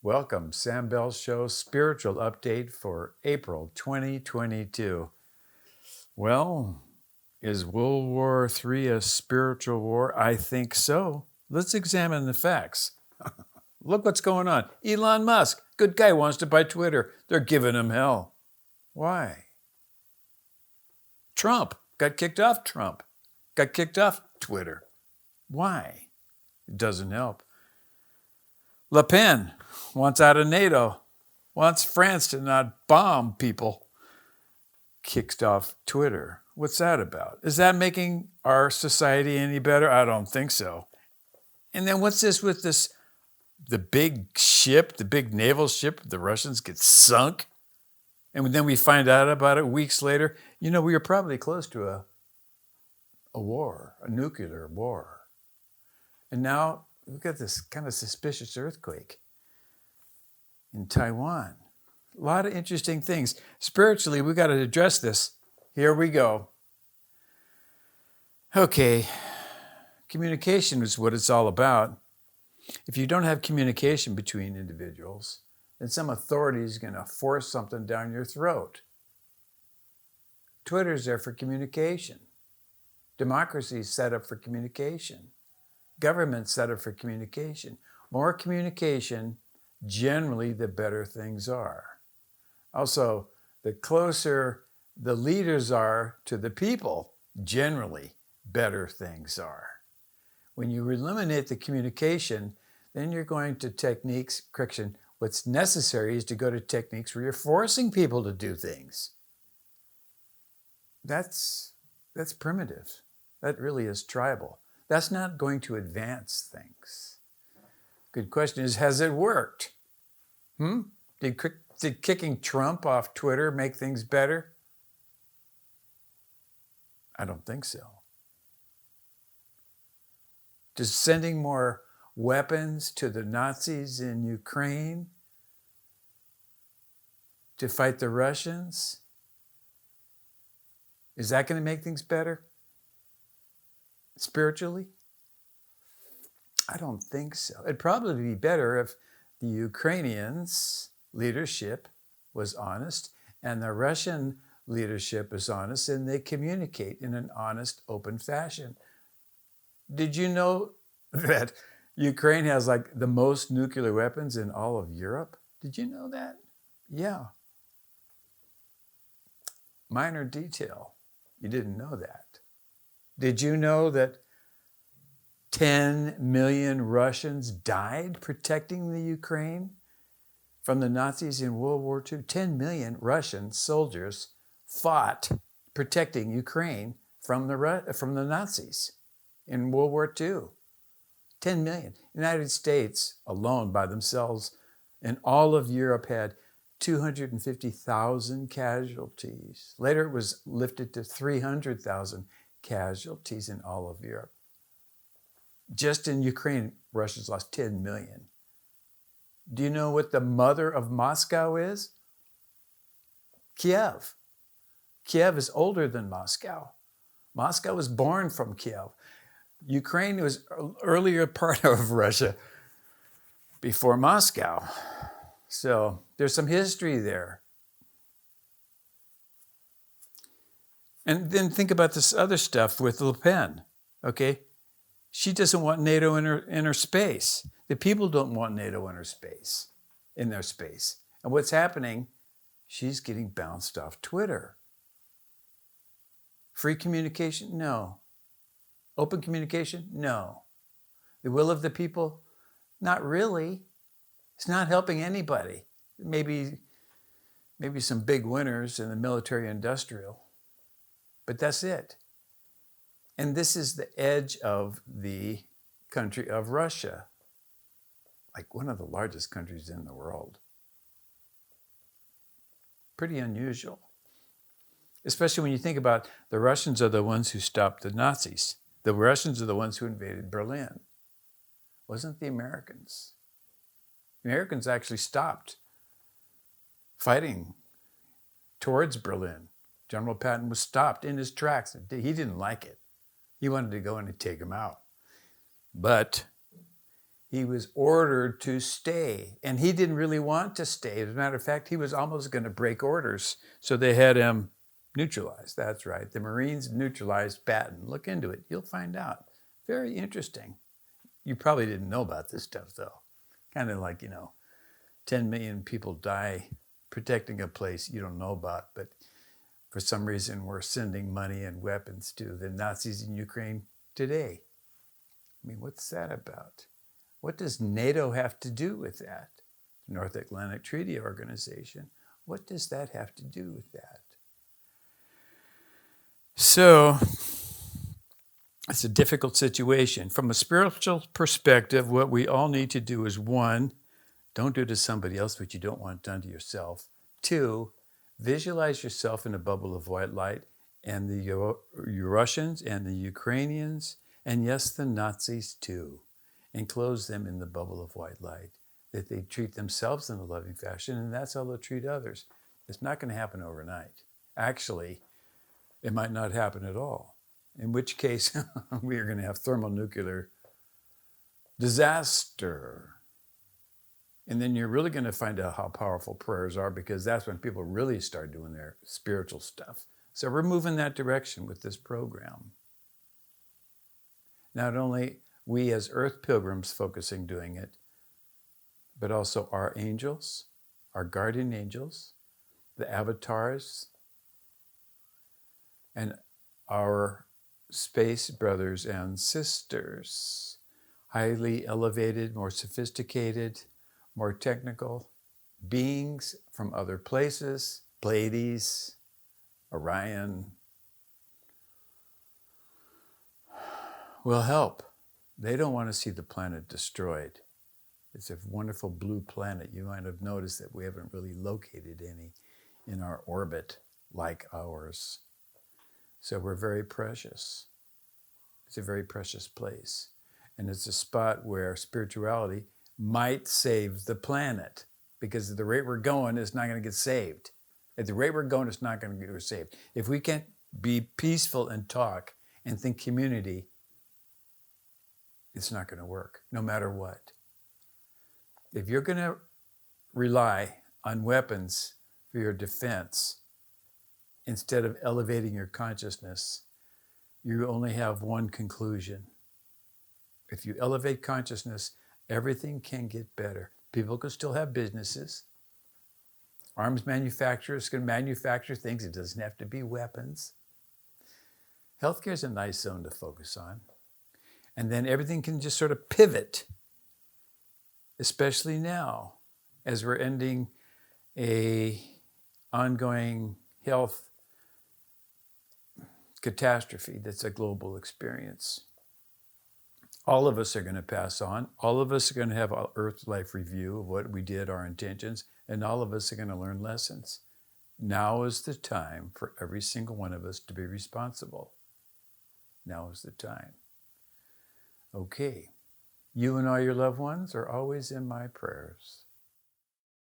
Welcome, Sam Bell Show spiritual update for April 2022. Well, is World War III a spiritual war? I think so. Let's examine the facts. Look what's going on. Elon Musk, good guy, wants to buy Twitter. They're giving him hell. Why? Trump got kicked off Twitter. Why? It doesn't help. Le Pen wants out of NATO, wants France to not bomb people. Kicked off Twitter. What's that about? Is that making our society any better? I don't think so. And then what's this with this, the big ship, the big naval ship, the Russians get sunk? And then we find out about it weeks later. You know, we were probably close to a war, a nuclear war. And now we've got this kind of suspicious earthquake in Taiwan. A lot of interesting things. Spiritually, we got to address this. Here we go. Okay, communication is what it's all about. If you don't have communication between individuals, then some authority is going to force something down your throat. Twitter's there for communication. Democracy is set up for communication. Government's set up for communication. More communication, generally, the better things are. Also, the closer the leaders are to the people, generally, better things are. When you eliminate the communication, then you're going to techniques, correction, what's necessary is to go to techniques where you're forcing people to do things. That's primitive. That really is tribal. That's not going to advance things. Good question is, has it worked? Did kicking Trump off Twitter make things better? I don't think so. Does sending more weapons to the Nazis in Ukraine to fight the Russians, is that going to make things better? Spiritually? I don't think so. It'd probably be better if the Ukrainians' leadership was honest and the Russian leadership is honest and they communicate in an honest, open fashion. Did you know that Ukraine has like the most nuclear weapons in all of Europe? Did you know that? Yeah. Minor detail. You didn't know that. Did you know that 10 million Russians died protecting the Ukraine from the Nazis in World War II? 10 million Russian soldiers fought protecting Ukraine from the Nazis in World War II. 10 million. United States alone by themselves and all of Europe had 250,000 casualties. Later it was lifted to 300,000 casualties in all of Europe. Just in Ukraine, Russia's lost 10 million. Do you know what the mother of Moscow is? Kiev. Kiev is older than Moscow. Moscow was born from Kiev. Ukraine was an earlier part of Russia before Moscow. So there's some history there. And then think about this other stuff with Le Pen, okay? She doesn't want NATO in her space. The people don't want NATO in their space. And what's happening? She's getting bounced off Twitter. Free communication? No. Open communication? No. The will of the people? Not really. It's not helping anybody. Maybe some big winners in the military industrial, but that's it. And this is the edge of the country of Russia, like one of the largest countries in the world. Pretty unusual, especially when you think about the Russians are the ones who stopped the Nazis. The Russians are the ones who invaded Berlin. It wasn't the Americans. The Americans actually stopped fighting towards Berlin. General Patton was stopped in his tracks. He didn't like it. He wanted to go in and take them out. But He was ordered to stay, and he didn't really want to stay. As a matter of fact, he was almost going to break orders, so they had him neutralized. That's right. The Marines neutralized Patton. Look into it. You'll find out. Very interesting. You probably didn't know about this stuff, though. Kind of like, 10 million people die protecting a place you don't know about, but for some reason we're sending money and weapons to the Nazis in Ukraine today. I mean, what's that about? What does NATO have to do with that? North Atlantic Treaty Organization. What does that have to do with that? So it's a difficult situation. From a spiritual perspective, what we all need to do is, 1, don't do to somebody else what you don't want done to yourself. 2, visualize yourself in a bubble of white light, and the Russians and the Ukrainians, and yes, the Nazis too. Enclose them in the bubble of white light, that they treat themselves in a loving fashion, and that's how they'll treat others. It's not going to happen overnight. Actually, it might not happen at all, in which case we are going to have thermonuclear disaster. And then you're really going to find out how powerful prayers are, because that's when people really start doing their spiritual stuff. So we're moving that direction with this program. Not only we as earth pilgrims focusing doing it, but also our angels, our guardian angels, the avatars, and our space brothers and sisters, highly elevated, more sophisticated, more technical beings from other places, Pleiades, Orion, will help. They don't want to see the planet destroyed. It's a wonderful blue planet. You might have noticed that we haven't really located any in our orbit like ours. So we're very precious. It's a very precious place. And it's a spot where spirituality might save the planet, because at the rate we're going, it's not going to get saved. At the rate we're going, it's not going to get saved. If we can't be peaceful and talk and think community, it's not going to work, no matter what. If you're going to rely on weapons for your defense instead of elevating your consciousness, you only have one conclusion. If you elevate consciousness, everything can get better. People can still have businesses. Arms manufacturers can manufacture things. It doesn't have to be weapons. Healthcare is a nice zone to focus on. And then everything can just sort of pivot, especially now, as we're ending a ongoing health catastrophe that's a global experience. All of us are going to pass on. All of us are going to have an Earth Life review of what we did, our intentions, and all of us are going to learn lessons. Now is the time for every single one of us to be responsible. Now is the time. Okay. You and all your loved ones are always in my prayers.